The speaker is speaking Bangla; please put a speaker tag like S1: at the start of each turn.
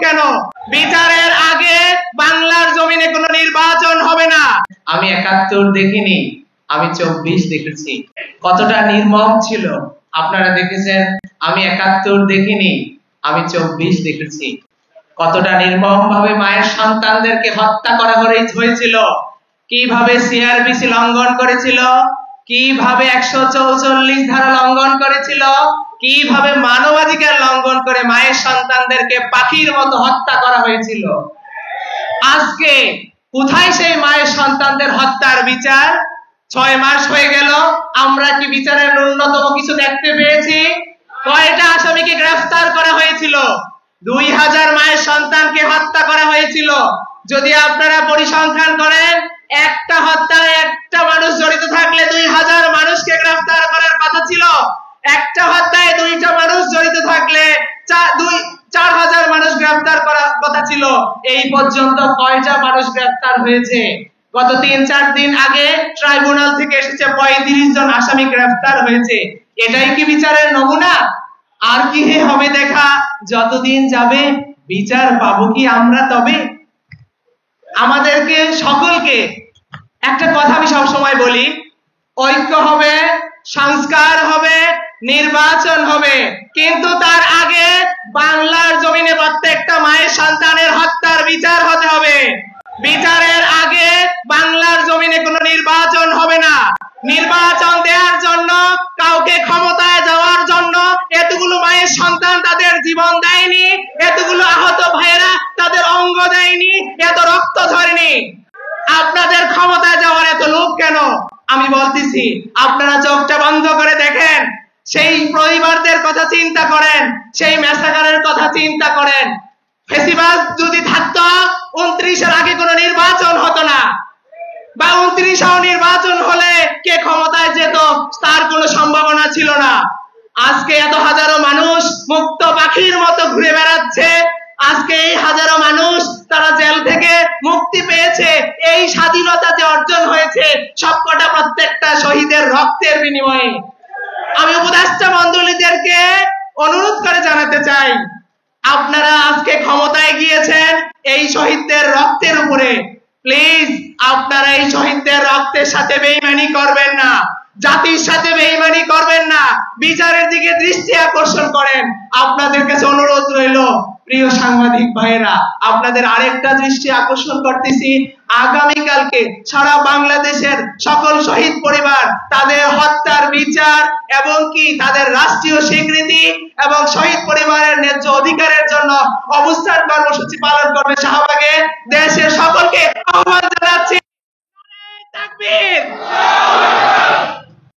S1: কেন? বিচারের আগে বাংলার জমিনে কোনো নির্বাচন হবে না। আমি ৭১ দেখিনি, আমি ২৪ দেখেছি। কতটা নির্মম ছিল আপনারা দেখেছেন। আমি ৭১ দেখিনি, আমি ২৪ দেখেছি। কতটা নির্মম ভাবে মায়ের সন্তানদেরকে হত্যা করা হয়েছিল, কিভাবে সিআরপিসি লঙ্ঘন করেছিল, কিভাবে ১৪৪ ধারা লঙ্ঘন করেছিল, কিভাবে মানবাধিকার লঙ্ঘন করে মায়ের সন্তানদেরকে পাখির মতো হত্যা করা হয়েছিল। আজকে কোথায় সেই মায়ের সন্তানদের হত্যার বিচার? ৬ মাস হয়ে গেল, আমরা কি বিচারের ন্যূনতম কিছু দেখতে পেয়েছি? কয়টা আসামিকে গ্রেফতার করা হয়েছিল? ২০০০ মায়ের সন্তানকে হত্যা করা হয়েছিল। যদি আপনারা পরিসংখ্যান করেন, একটা হত্যায় একটা মানুষ জড়িত থাকলে ২০০০ মানুষকে গ্রেফতার করার কথা ছিল। একটা হত্যায় ২টা মানুষ জড়িত থাকলে ৪০০০ মানুষ গ্রেফতার করার কথা ছিল। এই পর্যন্ত কয়টা মানুষ গ্রেফতার হয়েছে? গত ৩-৪ দিন আগে ট্রাইব্যুনাল থেকে এসেছে ৩৫ জন আসামি গ্রেফতার হয়েছে। এটাই কি বিচারের নমুনা? আর কি হবে দেখা? যতদিন যাবে বিচার পাবো কি আমরা? তবে আমাদেরকে সকলকে একটা কথা আমি সবসময় বলি, ঐক্য হবে, সংস্কার হবে, নির্বাচন হবে, কিন্তু তার আগে বাংলার জমিনে প্রত্যেকটা মায়ের সন্তানের হত্যার বিচার হতে হবে। বিচারের আগে বাংলার জমিনে কোনো নির্বাচন হবে না। নির্বাচন দেওয়ার জন্য, কাউকে ক্ষমতায় যাওয়ার জন্য এতগুলো মায়ের সন্তান তাদের জীবন দেয়নি, এতগুলো আহত ভাইয়েরা তাদের অঙ্গ দেয়নি, এত রক্ত ঝরেনি। আপনাদের ক্ষমতায় যাওয়ার এত লোভ কেন? আমি বলতেছি, আপনারা চোখটা বন্ধ করে দেখেন, সেই পরিবারদের কথা চিন্তা করেন, সেই ম্যাসাকারের কথা চিন্তা করেন। ফেসিবাদ যদি থাকতো, ২৯-এর আগে কোনো নির্বাচন হতো না, বা ২৯-এও নির্বাচন হলে কে ক্ষমতায় যেত তার কোনো সম্ভাবনা ছিল না। আজকে এত হাজারো মানুষ মুক্ত পাখির মতো ঘুরে বেড়াচ্ছে। আজকে এই হাজারো মানুষ তারা জেল থেকে মুক্তি পেয়েছে। এই স্বাধীনতা যে অর্জন হয়েছে সবকটা প্রত্যেকটা শহীদের রক্তের বিনিময়ে। আমি উপদেষ্টা মণ্ডলীদেরকে অনুরোধ করে জানাতে চাই, আপনারা আজকে ক্ষমতায় গিয়েছেন এই শহীদদের রক্তের উপরে। প্লিজ আপনারা এই শহীদদের রক্তের সাথে বেইমানি করবেন না, জাতির সাথে বেইমানি করবেন না, বিচারের দিকে দৃষ্টি আকর্ষণ করেন। আপনাদের কাছে অনুরোধ রইল, প্রিয় সাংবাদিক ভাইয়েরা, আপনাদের আরেকটা দৃষ্টি আকর্ষণ করতেছি, আগামীকালকে সারা বাংলাদেশের সকল শহীদ পরিবার তাদের হত্যার বিচার এবং কি তাদের রাষ্ট্রীয় স্বীকৃতি এবং শহীদ পরিবারের ন্যায্য অধিকারের জন্য অবস্থান কর্মসূচি পালন করবে শাহবাগে। দেশের সকলকে আহ্বান জানাচ্ছি, তাকবীর।